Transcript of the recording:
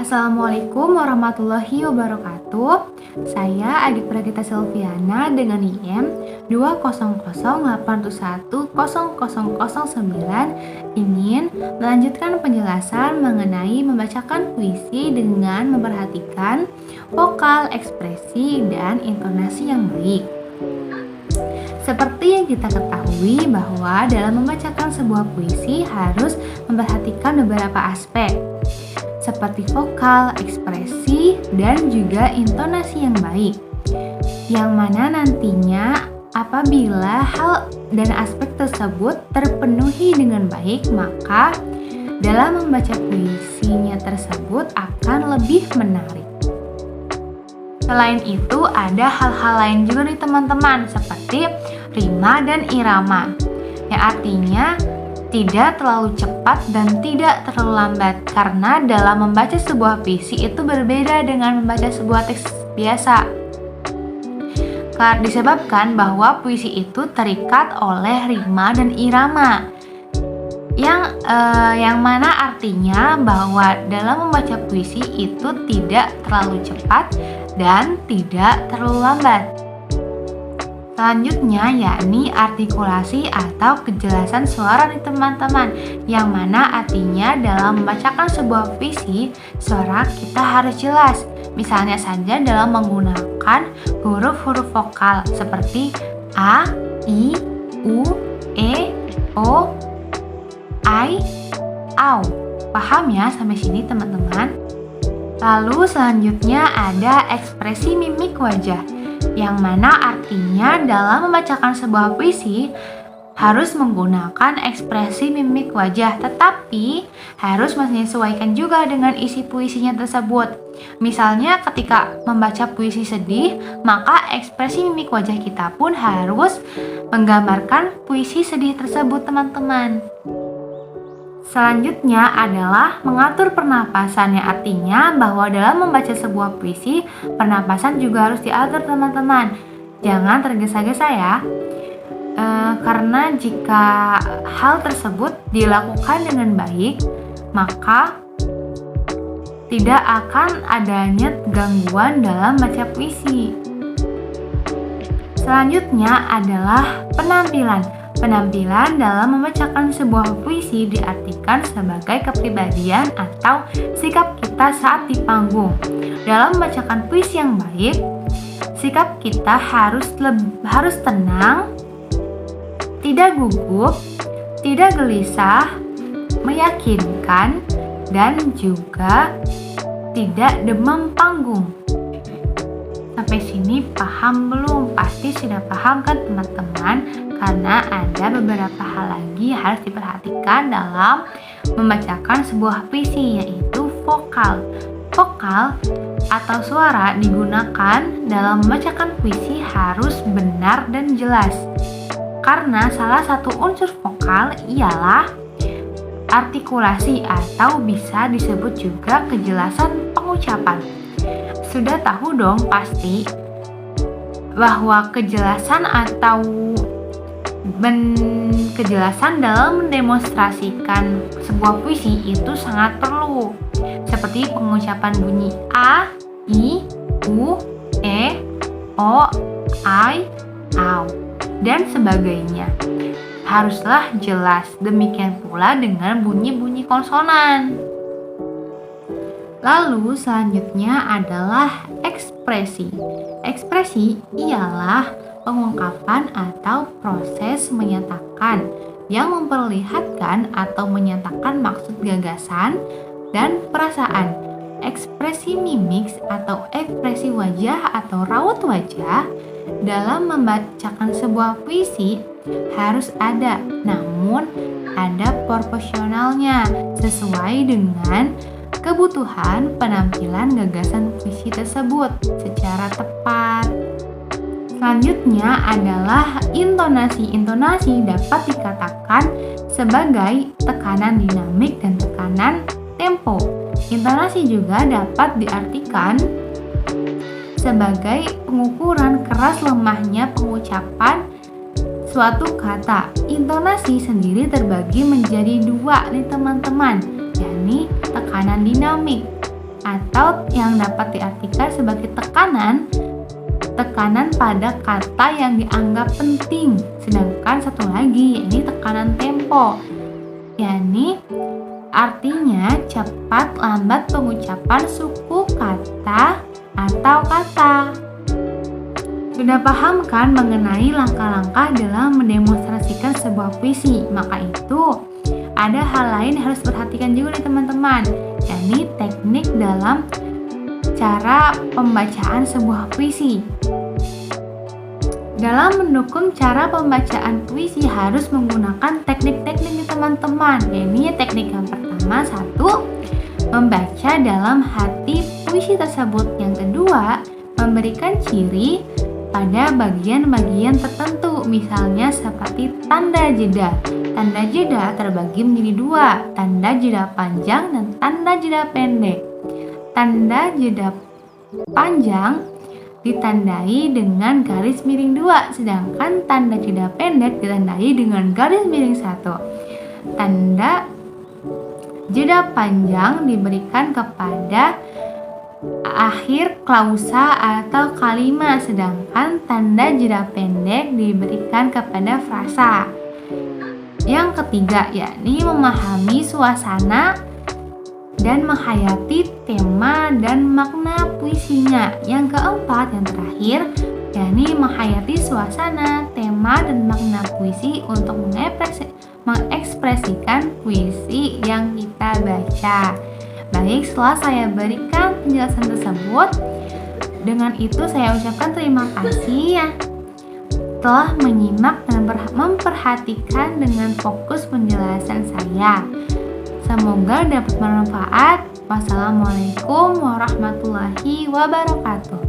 Assalamualaikum warahmatullahi wabarakatuh. Saya Adik Pragita Silviana dengan IM 20081100009 ingin melanjutkan penjelasan mengenai membacakan puisi dengan memperhatikan vokal, ekspresi, dan intonasi yang baik. Seperti yang kita ketahui bahwa dalam membacakan sebuah puisi harus memperhatikan beberapa aspek seperti vokal, ekspresi, dan juga intonasi yang baik. Yang mana nantinya apabila hal dan aspek tersebut terpenuhi dengan baik, maka dalam membaca puisinya tersebut akan lebih menarik. Selain itu, ada hal-hal lain juga nih teman-teman, seperti rima dan irama, yang artinya tidak terlalu cepat dan tidak terlalu lambat, karena dalam membaca sebuah puisi itu berbeda dengan membaca sebuah teks biasa. Karena disebabkan bahwa puisi itu terikat oleh rima dan irama, yang mana artinya bahwa dalam membaca puisi itu tidak terlalu cepat dan tidak terlalu lambat. Selanjutnya yakni artikulasi atau kejelasan suara nih teman-teman, yang mana artinya dalam membacakan sebuah puisi, suara kita harus jelas. Misalnya saja dalam menggunakan huruf-huruf vokal seperti A, I, U, E, O, I, Au. Paham ya sampai sini teman-teman? Lalu selanjutnya ada ekspresi mimik wajah, yang mana artinya dalam membacakan sebuah puisi harus menggunakan ekspresi mimik wajah, tetapi harus menyesuaikan juga dengan isi puisinya tersebut. Misalnya ketika membaca puisi sedih, maka ekspresi mimik wajah kita pun harus menggambarkan puisi sedih tersebut teman-teman. Selanjutnya adalah mengatur pernapasan, yang artinya bahwa dalam membaca sebuah puisi, pernapasan juga harus diatur teman-teman. Jangan tergesa-gesa ya, karena jika hal tersebut dilakukan dengan baik, maka tidak akan adanya gangguan dalam baca puisi. Selanjutnya adalah penampilan. Penampilan dalam membacakan sebuah puisi diartikan sebagai kepribadian atau sikap kita saat di panggung. Dalam membacakan puisi yang baik, sikap kita harus tenang, tidak gugup, tidak gelisah, meyakinkan, dan juga tidak demam panggung. Sampai sini paham belum? Pasti sudah paham kan teman-teman? Karena ada beberapa hal lagi yang harus diperhatikan dalam membacakan sebuah puisi, yaitu vokal. Vokal atau suara digunakan dalam membacakan puisi harus benar dan jelas. Karena salah satu unsur vokal ialah artikulasi atau bisa disebut juga kejelasan pengucapan. Sudah tahu dong pasti bahwa kejelasan atau kejelasan dalam mendemonstrasikan sebuah puisi itu sangat perlu, seperti pengucapan bunyi A, I, U, E, O, I, Au, dan sebagainya. Haruslah jelas, demikian pula dengan bunyi-bunyi konsonan. Lalu selanjutnya adalah ekspresi. Ekspresi ialah pengungkapan atau proses menyatakan yang memperlihatkan atau menyatakan maksud gagasan dan perasaan. Ekspresi mimik atau ekspresi wajah atau raut wajah dalam membacakan sebuah puisi harus ada, namun ada proporsionalnya sesuai dengan kebutuhan penampilan gagasan puisi tersebut secara tepat. Selanjutnya adalah intonasi. Intonasi dapat dikatakan sebagai tekanan dinamik dan tekanan tempo. Intonasi juga dapat diartikan sebagai pengukuran keras lemahnya pengucapan suatu kata. Intonasi sendiri terbagi menjadi dua nih teman-teman, yakni tekanan tekanan dinamik, atau yang dapat diartikan sebagai tekanan pada kata yang dianggap penting. Sedangkan satu lagi yakni tekanan tempo, yakni artinya cepat lambat pengucapan suku kata atau kata. Sudah paham kan mengenai langkah-langkah dalam mendemonstrasikan sebuah puisi? Maka itu ada hal lain yang harus perhatikan juga nih teman-teman, yakni teknik dalam cara pembacaan sebuah puisi. Dalam mendukung cara pembacaan puisi harus menggunakan teknik-teknik nih teman-teman. Ini teknik yang pertama, 1, membaca dalam hati puisi tersebut. Yang kedua, memberikan ciri pada bagian-bagian tertentu, misalnya seperti tanda jeda. Tanda jeda terbagi menjadi 2, tanda jeda panjang dan tanda jeda pendek. Tanda jeda panjang ditandai dengan garis miring 2, sedangkan tanda jeda pendek ditandai dengan garis miring 1. Tanda jeda panjang diberikan kepada akhir klausa atau kalimat, sedangkan tanda jeda pendek diberikan kepada frasa. Yang ketiga yakni memahami suasana dan menghayati tema dan makna puisinya. Yang keempat, yang terakhir, yakni menghayati suasana, tema, dan makna puisi untuk mengekspresikan puisi yang kita baca. Baik, setelah saya berikan penjelasan tersebut, dengan itu saya ucapkan terima kasih ya telah menyimak dan memperhatikan dengan fokus penjelasan saya. Semoga dapat bermanfaat. Wassalamualaikum warahmatullahi wabarakatuh.